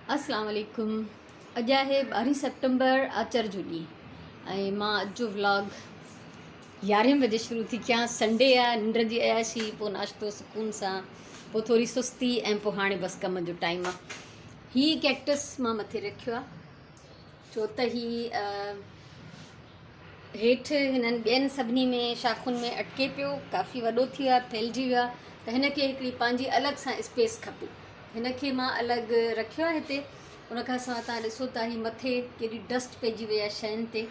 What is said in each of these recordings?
अस्सलाम वालेकुम। अॼु आहे 12 सितंबर आचर जो ॾींहुं ऐं मां अॼु जो व्लॉग 11 बजे शुरू थी कयां। संडे आहे, निंड जी अयाशी, पोइ नाश्तो सुकून सां, पोइ थोरी सुस्ती ऐं पोइ हाणे बसि कम जो टाइम आहे। हीअ कैक्टस मां मथे रखियो आहे छो त हेठि हिननि ॿियनि सभिनी में शाखुनि में अटके पियो, काफ़ी वॾो थी वियो आहे, फैलिजी वियो आहे, त हिनखे हिकिड़ी पंहिंजी अलॻि सां स्पेस खपे। हिनखे मां अलॻि रखियो आहे हिते। उनखां सवाइ तव्हां ॾिसो था हीअ मथे केॾी डस्ट पइजी वई आहे शयुनि ते।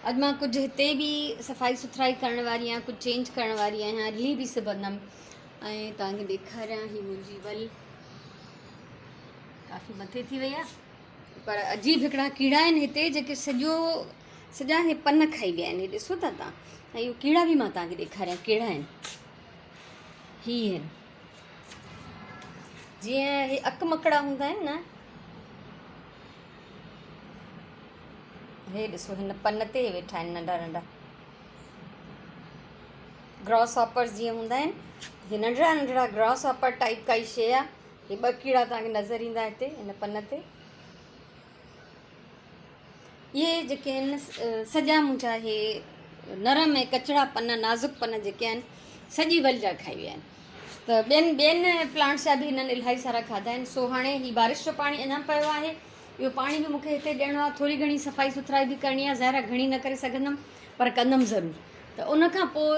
अॼु मां कुझु हिते बि सफ़ाई सुथराई करण वारी आहियां, कुझु चेंज करण वारी आहियां, रिली बि सिबंदमि ऐं तव्हांखे ॾेखारियां। हीअ मुंहिंजी वल काफ़ी मथे थी वई आहे, पर अजीब हिकिड़ा कीड़ा आहिनि हिते जेके सॼा हे पन खाई विया आहिनि। हे ॾिसो था तव्हां, ऐं इहो कीड़ा बि मां तव्हांखे ॾेखारियां कहिड़ा आहिनि। हीअ आहिनि जीअं हे अकमकड़ा हूंदा आहिनि न, हे ॾिसो हिन पन ते वेठा आहिनि नंढा नंढा ग्रॉस हॉपर्स जीअं हूंदा आहिनि, हे नंढड़ा नंढड़ा ग्रॉस हॉपर टाइप काई शइ आहे। हे ॿ कीड़ा तव्हांखे नज़र ईंदा हिते हिन पन ते। इहे जेके आहिनि सॼा मुंहिंजा हे नरम ऐं कचड़ा पन, नाज़ुक पन जेके आहिनि, सॼी वल जा खाई विया आहिनि। त ॿियनि प्लांट्स जा बि हिननि इलाही सारा खाधा आहिनि। सो हाणे हीअ बारिश जो पाणी अञा पियो आहे, इहो पाणी बि मूंखे हिते ॾियणो आहे। थोरी घणी सफ़ाई सुथराई बि करणी आहे, ज़ाहिर घणी न करे सघंदमि पर कंदमि ज़रूरु। त उनखां पोइ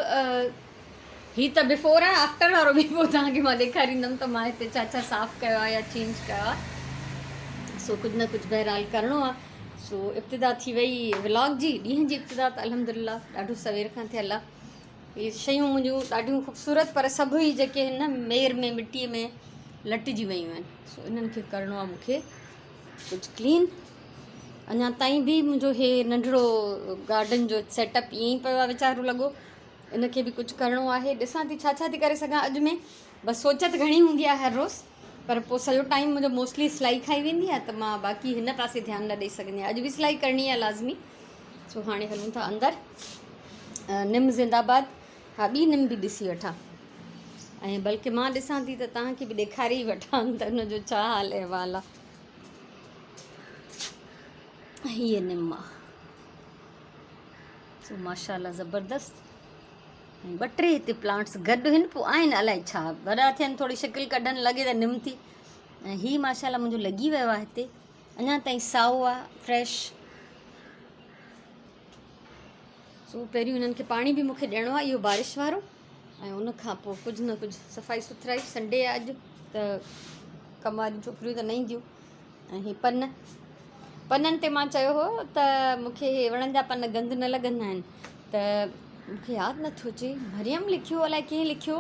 हीअ त बिफोर आहे, आफ्टर वारो बि पोइ तव्हांखे मां ॾेखारींदमि त मां हिते छा छा साफ़ु कयो आहे या चेंज कयो आहे। सो कुझु न कुझु बहरहाल करिणो आहे। सो इब्तिदा थी वई व्लॉग जी, ॾींहं जी इब्तिदा त अल्हम्दुलिल्लाह ॾाढो सवेर खां थियल आहे। इहे शयूं मुंहिंजूं ॾाढियूं ख़ूबसूरत, पर सभु ई जेके आहिनि न मेर में मिटीअ में लटिजी वियूं आहिनि। सो इन्हनि खे करिणो आहे मूंखे कुझु क्लीन। अञा ताईं बि मुंहिंजो हे नंढिड़ो गार्डन जो सेटअप ईअं ई पियो आहे वीचारो लॻो। इनखे बि कुझु करिणो आहे। ॾिसां थी छा छा थी करे सघां अॼु में। बसि सोचत घणी हूंदी आहे हर रोज़ु, पर पोइ सॼो टाइम मुंहिंजो मोस्टली सिलाई खाई वेंदी आहे, त मां बाक़ी हिन पासे ध्यानु न ॾेई सघंदी आहियां। अॼु बि सिलाई करणी आहे लाज़मी। सो हाणे हलूं था अंदरि। निम ज़िंदाबाद। हा, ॿी निम बि ॾिसी वठां, ऐं बल्कि मां ॾिसां थी त तव्हांखे बि ॾेखारे ई वठां त हुनजो छा हाल अहिवाल आहे। हीअ निम आहे, सो माशाल्लाह ज़बरदस्त। ऐं 2-3 हिते प्लांट्स गॾु आहिनि, पोइ आहिनि अलाए छा वॾा थियनि, थोरी शिकिल कढनि, लॻे त निम थी। ऐं हीअ माशाल्लाह मुंहिंजो लॻी वियो आहे हिते, अञा ताईं साओ आहे, फ्रेश। सो पहिरियों हिननि खे पाणी बि मूंखे ॾियणो आहे, इहो बारिश वारो, ऐं उनखां पोइ कुझु न कुझु सफ़ाई सुथराई। संडे आहे अॼु, त कम वारियूं छोकिरियूं त न ईंदियूं। ऐं हीअ पननि ते मां चयो हो त मूंखे हे वणनि जा पन गंद न लॻंदा आहिनि, त मूंखे यादि नथो अचे, मरियम लिखियो अलाए कंहिं लिखियो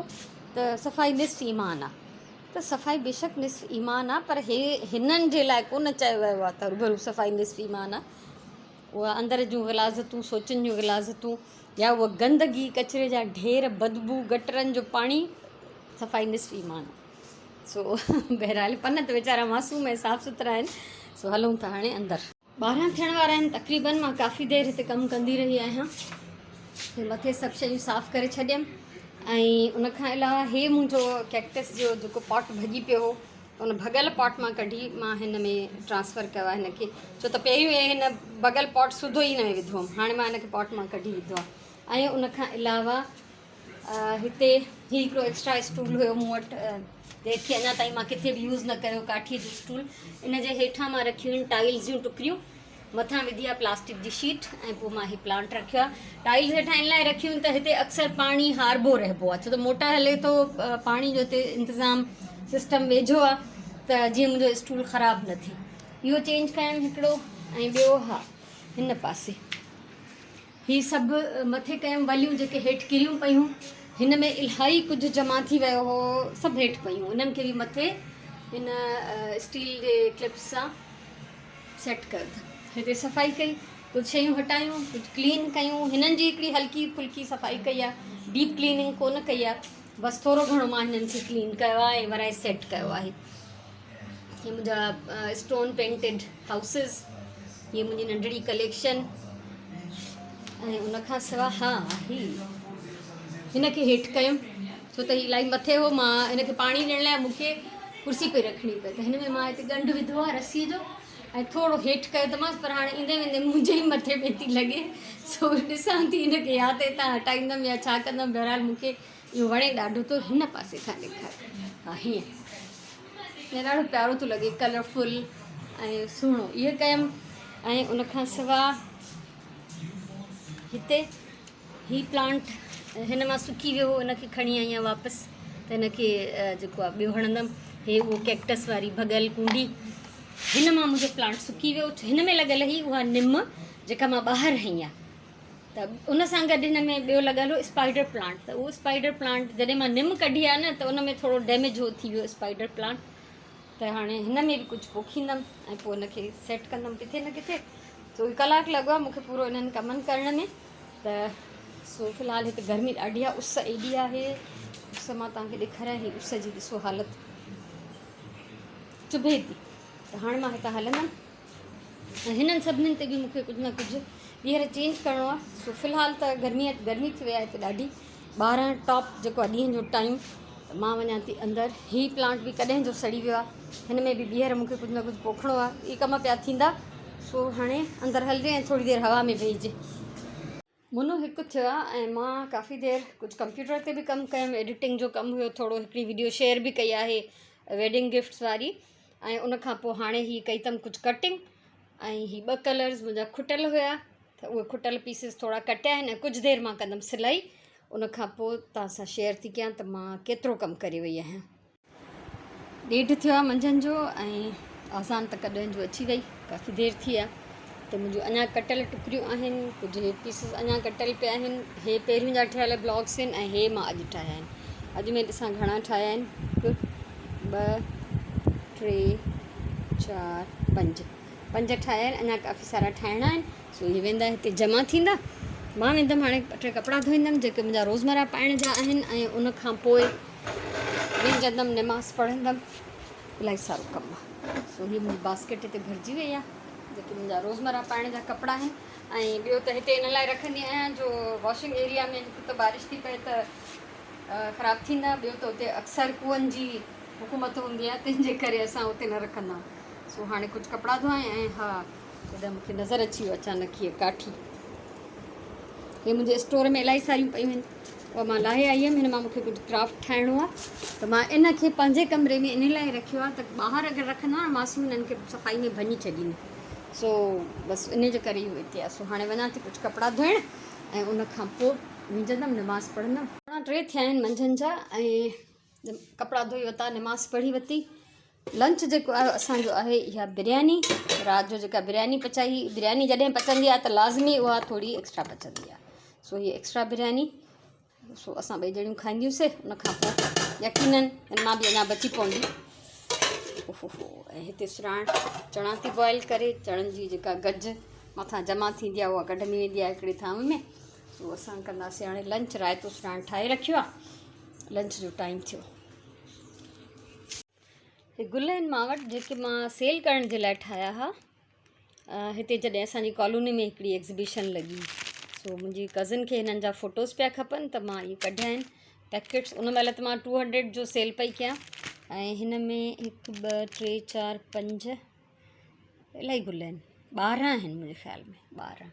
त सफ़ाई निस्फ़ ईमान आहे। त सफ़ाई बेशक निस्फ़ ईमान आहे, पर हिननि जे लाइ कोन चयो वियो आहे त रुबरू सफ़ाई निस्फ़ ईमान आहे। उहा अंदरि जूं ग़िलाज़तूं, सोचनि जूं ग़िलाज़तूं, या उहा गंदगी, कचिरे जा ढेर, बदबू, गटरनि जो पाणी, सफ़ाई निस्फ़ ईमान आहे। सो बहरहाल पन त वीचारा मासूम ऐं साफ़ु सुथरा आहिनि। सो हलूं था हाणे अंदरि। 12 थियण वारा आहिनि तक़रीबन। मां काफ़ी देरि हिते कमु कंदी रही आहियां। मथे सभु शयूं साफ़ु करे छॾियमि, ऐं उनखां अलावा हे मुंहिंजो कैक्टस जो जेको पॉट भॼी पियो हो, उन भॻल पॉट मां कढी मां हिन में ट्रांसफ़र कयो आहे हिनखे। छो त पहिरियों हिन भॻल पॉट सुधो ई न विधो हुअमि, हाणे मां हिनखे पॉट मां कढी विधो आहे। ऐं उनखां अलावा हिते हीउ हिकिड़ो एक्स्ट्रा स्टूल हुयो मूं वटि, जंहिंखे अञा ताईं मां किथे बि यूज़ न कयो, काठीअ जो स्टूल। इन जे हेठां मां रखियूं आहिनि टाइल्स जूं टुकड़ियूं, मथां विधी आहे प्लास्टिक जी शीट, ऐं पोइ मां हीउ प्लांट रखियो आहे। टाइल्स हेठां इन लाइ रखियूं आहिनि त हिते अक्सर पाणी हारबो रहिबो आहे, छो त मोटर हले थो, पाणी जो हिते इंतज़ाम सिस्टम वेझो आहे, त जीअं मुंहिंजो स्टूल ख़राबु न थिए। इहो चेंज कयमि हिकिड़ो, ऐं ॿियो हा हिन पासे हीअ सभु मथे कयमि। वलियूं जेके हेठि किरियूं पियूं, हिन में इलाही कुझु जमा थी वियो हो, सभु हेठि पियूं, हिननि खे बि मथे हिन स्टील जे क्लिप्स सां सेट कयो था। हिते सफ़ाई कई, कुझु शयूं हटायूं, कुझु क्लीन कयूं। हिननि जी हिकिड़ी हल्की फुल्की सफ़ाई कई आहे, डीप क्लीनिंग कोन कई आहे, बसि थोरो घणो मां हिननि खे क्लीन कयो आहे ऐं वराए सेट कयो आहे। हीअ मुंहिंजा स्टोन पेंटेड हाउसिस, हीअ मुंहिंजी नंढड़ी कलेक्शन। ऐं उनखां सवाइ हा हिन खे हेठि कयुमि, छो त हीअ इलाही मथे हो। मां हिनखे पाणी ॾियण लाइ मूंखे कुर्सी पे रखणी पए। त हिन में मां हिते ॻंढु विधो आहे रसीअ जो ऐं थोरो हेठि कयो अथमांसि, पर हाणे ईंदे वेंदे मुंहिंजे ई मथे में थी लॻे। सो ॾिसां थी हिनखे या त हितां हटाईंदमि या छा कंदमि। बहरहाल मूंखे इहो वणे ॾाढो थो। हिन पासे खां ॾेखार, हा हीअं हीअं ॾाढो प्यारो थो लॻे, कलरफुल ऐं सुहिणो। इहो कयमि। ऐं उनखां सवाइ हिते ही प्लांट हिन मां सुकी वियो, हिनखे खणी आई आहियां वापसि। त हिनखे जेको आहे ॿियो हणंदमि। हे उहो कैक्टस वारी भॻल कूंडी, हिन मां मुंहिंजो प्लांट सुकी वियो। हिन में लॻल हुई उहा निम जेका मां ॿाहिरि हई आहे, त उन सां गॾु हिन में ॿियो लॻल हो स्पाइडर प्लांट। त उहो स्पाइडर प्लांट जॾहिं मां निम कढी आहे न, त उन में थोरो डैमेज हो थी वियो स्पाइडर प्लांट। त हाणे हिन में बि कुझु पोखींदमि ऐं पोइ हिनखे सेट कंदमि किथे न किथे। सो कलाकु लॻो आहे मूंखे पूरो इन्हनि कमनि करण में। त सो फ़िलहालु हिते गर्मी ॾाढी आहे, उस एॾी आहे। उस मां तव्हांखे ॾेखारियां, ही उस जी ॾिसो हालति, चुभे थी। त हाणे मां हितां हलंदमि ऐं हिननि सभिनीनि ते बि मूंखे कुझु न कुझु ॿीहर चेंज करिणो आहे। सो फ़िलहालु त गर्मी थी वई आहे हिते ॾाढी। 12 टॉप जेको आहे ॾींहं जो टाइम, त मां वञा थी अंदरि। ही प्लांट बि कॾहिं जो सड़ी वियो आहे, हिन में बि ॿीहर मूंखे कुझु न कुझु पोखिणो आहे। इहे कम पिया थींदा। सो हाणे अंदरि हलिजे ऐं थोरी देरि हवा में वेहिजे। मुनो हिकु थियो आहे ऐं मां काफ़ी देरि कुझु कंप्यूटर ते बि कमु कयमि, एडिटिंग जो कमु हुयो थोरो। हिकिड़ी वीडियो शेयर बि कई आहे वेडिंग गिफ्ट्स वारी। ऐं उनखां पोइ हाणे ही कई अथमि कुझु कटिंग। ऐं ही 2 कलर्स मुंहिंजा खुटियल हुया, त उहे खुटियल पीसिस थोरा कटिया आहिनि। ऐं कुझु देरि मां कंदमि सिलाई। उनखां पोइ तव्हां सां शेयर थी कयां त मां केतिरो कमु करे वई आहियां। 1:30 थियो आहे मंझंदि जो ऐं आज़ान त कॾहिं जो अची वई, काफ़ी देरि थी आहे। त मुंहिंजूं अञा कटियल टुकड़ियूं आहिनि, कुझु हे पीसिस अञा कटियल पिया आहिनि। हे पहिरियों जा ठहियल ब्लॉक्स आहिनि ऐं हे मां अॼु ठाहिया आहिनि। अॼु में ॾिसां घणा ठाहिया आहिनि। 1 2 3 4 5 ठाहिया आहिनि। अञा काफ़ी सारा ठाहिणा आहिनि। सो इहे वेंदा हिते जमा थींदा। मां वेंदमि हाणे 2 कपिड़ा धोईंदमि जेके मुंहिंजा रोज़मर्रा पाइण जा आहिनि। ऐं उनखां पोइ वेंदमि निमाज़ पढ़ंदमि। इलाही सारो कमु आहे। सो हीअ मुंहिंजी बास्केट हिते भरिजी वई आहे, जेके मुंहिंजा रोज़मर्रा पाइण जा कपिड़ा आहिनि। ऐं ॿियो त हिते इन लाइ रखंदी आहियां जो वॉशिंग एरिया में हिकु त बारिश थी पए त ख़राबु थींदा। ॿियो त उते अक्सर कुअनि जी हुकूमत हूंदी आहे, तंहिंजे करे असां उते न रखंदा आहियूं। सो हाणे कुझु कपिड़ा धोआ ऐं हा, जॾहिं मूंखे नज़र अची वियो अचानक हीअ काठी। हे मुंहिंजे स्टोर में इलाही सारियूं पयूं आहिनि, उहा मां लाहे आई हुअमि। हिन मां मूंखे कुझु क्राफ्ट ठाहिणो आहे, त मां इनखे पंहिंजे कमरे में इन लाइ रखियो आहे त ॿाहिरि अगरि रखंदो आहे मासूम हिननि खे सफ़ाई में भञी छॾींदी। सो बसि इन जे करे इहो हिते आहे। सो हाणे वञा थी कुझु कपिड़ा धोइण ऐं उनखां पोइ वेंदमि निमाज़ पढ़ंदमि। 3 थिया आहिनि मंझंदि जा ऐं कपिड़ा धोई वरिता, निमाज़ पढ़ी वरिती। लंच जेको आहे असांजो आहे इहा बिरयानी। राति जो जेका बिरयानी पचाई, बिरयानी जॾहिं पचंदी आहे त लाज़मी उहा थोरी एक्स्ट्रा पचंदी आहे। सो हीअ एक्स्ट्रा बिरयानी, सो असां 2 ॼणियूं खाईंदियूंसीं। उनखां पोइ यकीनन हिन मां बि अञा बची पवंदी। ऐं हिते सुराण चणा थी बॉइल करे, चणनि जी जेका गज मथां जमा थींदी आहे उहा कढंदी वेंदी आहे हिकिड़े थांव में। सो असां कंदासीं हाणे लंच। रायतो सुराण ठाहे रखियो आहे, लंच जो टाइम थियो। हे गुल आहिनि मां वटि जेके मां सेल करण जे लाइ ठाहिया हुआ। हिते जॾहिं असांजी कॉलोनी में हिकिड़ी एग्ज़िबिशन लॻी, सो मुंहिंजी कज़िन खे हिननि जा फ़ोटोज़ पिया खपनि त मां इहे कढिया आहिनि पैकेट्स। उन महिल त मां 200 जो सेल पई कयां। ऐं हिन में 1 2 3 4 5 इलाही गुल आहिनि, 12 आहिनि मुंहिंजे ख़्याल में 12।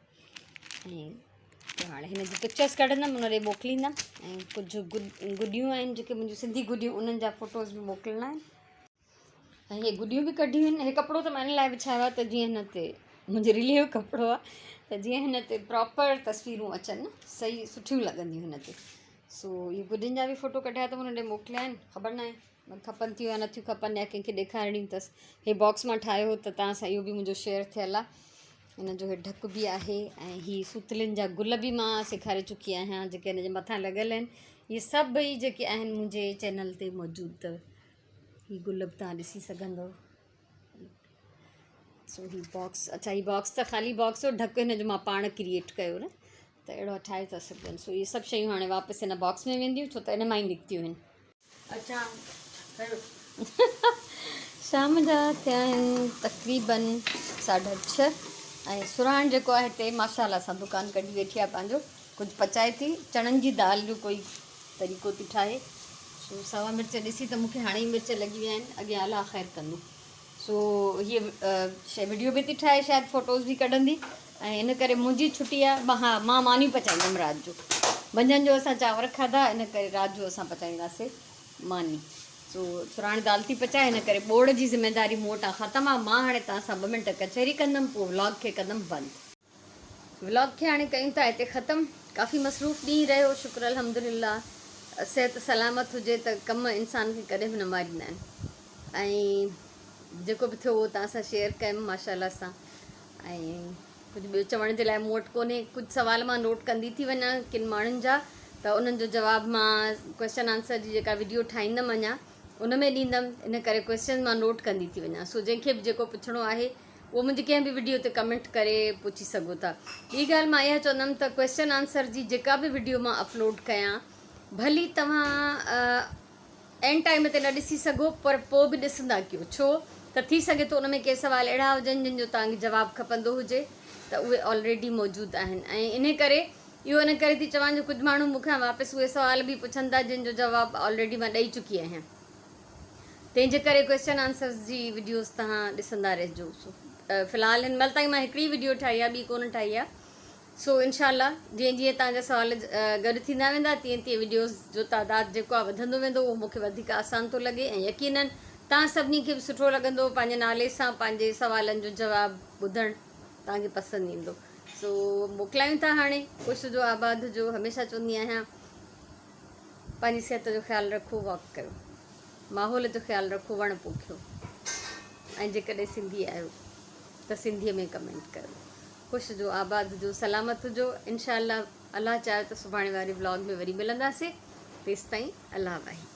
ऐं हाणे हिन जी पिक्चर्स कढंदमि, उन ॾे मोकिलींदमि। ऐं कुझु गुॾियूं आहिनि जेके मुंहिंजियूं सिंधी गुॾियूं, उन्हनि जा फ़ोटोज़ बि मोकिलिणा आहिनि। ऐं इहे गुॾियूं बि कढियूं आहिनि। इहे कपिड़ो त मां इन लाइ विछायो आहे त जीअं हिन ते मुंहिंजे रिलेटिव कपिड़ो आहे, त जीअं हिन ते प्रॉपर तस्वीरूं अचनि, सही सुठियूं लॻंदियूं हिन ते। सो इहे गुॾियुनि जा बि फ़ोटो कढिया त हुन ॾे मोकिलिया आहिनि। ख़बर न आहे खपनि थियूं या नथियूं खपनि या कंहिंखे ॾेखारणियूं अथसि। हे बॉक्स मां ठाहियो हो त तव्हां सां इहो बि मुंहिंजो शेयर थियल आहे। हिन जो हे ढक बि आहे ऐं हीअ सुतलियुनि जा गुल बि मां सेखारे चुकी आहियां जेके हिन जे मथां लॻियल आहिनि। इहे सभई जेके आहिनि मुंहिंजे चैनल ते मौजूदु अथव। हीअ गुल बि तव्हां ॾिसी सघंदव। सो हीअ बॉक्स, अच्छा हीअ बॉक्स त ख़ाली बॉक्स हो, ढक हिन जो मां पाण क्रिएट कयो न, त अहिड़ो ठाहे था सघनि। सो इहे सभु शयूं हाणे वापसि हिन बॉक्स में वेंदियूं, छो त इन मां ई निकितियूं आहिनि। अच्छा शाम जा थिया आहिनि तक़रीबन 6:30 ऐं सुराण जेको आहे हिते माशाल्लाह सां दुकानु कढी वेठी आहे पंहिंजो। कुझु पचाए थी, चणनि जी दाल जो कोई तरीक़ो थी ठाहे। सो सावा मिर्च ॾिसी त मूंखे हाणे ई मिर्च लॻी विया आहिनि, अॻियां अलाह ख़ैरु कंदो। सो हीअ शइ वीडियो बि थी ठाहे, शायदि फ़ोटोज़ बि कढंदी, ऐं इन करे मुंहिंजी छुटी आहे। मां मानी पचाईंदमि राति जो। मंझंदि जो असां चांवर खाधा, इन करे राति जो असां पचाईंदासीं मानी। सो सुराणे दाल थी पचाए, हिन करे ॿोड़ जी ज़िमेदारी मूं वटां ख़तमु आहे। मां हाणे तव्हां सां 2 मिंट कचहरी कंदमि, पोइ व्लॉग खे कंदमि बंदि। व्लॉग खे हाणे कयूं था हिते ख़तमु। काफ़ी मसरूफ़ ॾींहुं रहियो, शुक्र अल्हम्दुलिल्लाह। सिहत सलामत हुजे त कम इंसान खे कॾहिं बि न मारींदा आहिनि। ऐं जेको बि थियो उहो तव्हां सां शेयर कयमि माशाल्लाह सां। ऐं कुझु ॿियो चवण जे लाइ मूं वटि कोन्हे। कुझु सवाल मां नोट कंदी थी वञा किन माण्हुनि जा, त उन्हनि जो जवाबु मां क्वेश्चन आंसर जी जेका वीडियो ठाहींदमि अञा उन में ॾींदमि। इन करे क्वेश्चन मां नोट कंदी थी वञा। सो जंहिंखे बि जेको पुछिणो आहे उहो मुंहिंजी कंहिं बि वीडियो ते कमेंट करे पुछी सघो था। ॿी ॻाल्हि मां इहा चवंदमि त क्वेश्चन आंसर जी जेका बि वीडियो मां अपलोड कयां, भली तव्हां एंड टाइम ते न ॾिसी सघो, पर पोइ बि ॾिसंदा कयो। छो त थी सघे थो उन में के सुवाल अहिड़ा हुजनि जिन जो तव्हांखे जवाबु खपंदो हुजे, त उहे ऑलरेडी मौजूदु आहिनि। ऐं इन करे इहो इन करे थी चवां जो कुझु माण्हू मूंखां वापसि उहे सुवाल बि पुछनि था जिन जो जवाबु ऑलरेडी मां ॾेई चुकी आहियां। तंहिंजे करे क्वेश्चन आंसर्स जी वीडियोज़ तव्हां ॾिसंदा रहिजो। फ़िलहालु हिन महिल ताईं मां हिकिड़ी वीडियो ठाही आहे, ॿी कोन ठाही आहे। सो इनशाला जीअं जीअं तव्हांजा सुवाल गॾु थींदा वेंदा, तीअं तीअं वीडियोज़ जो तइदादु जेको आहे वधंदो वेंदो, उहो मूंखे वधीक आसान थो लॻे। ऐं यकीनन तव्हां सभिनी खे बि सुठो लॻंदो पंहिंजे नाले सां पंहिंजे सुवालनि जो जवाबु ॿुधणु तव्हांखे पसंदि ईंदो। सो मोकिलायूं था हाणे। ख़ुशि जो आबाद जो। हमेशह चवंदी आहियां पंहिंजी सिहत जो ख़्यालु रखो, वॉक कयो, माहौल जो ख़्यालु रखो, वण पोखियो, ऐं जेकॾहिं सिंधी आहियो त सिंधीअ में कमेंट कयो। ख़ुशि जो आबाद जो, सलामत जो। इनशाला अल्लाह चाहे त सुभाणे वारे व्लॉग में वरी मिलंदासीं। तेसिताईं अल्लाह वाहे।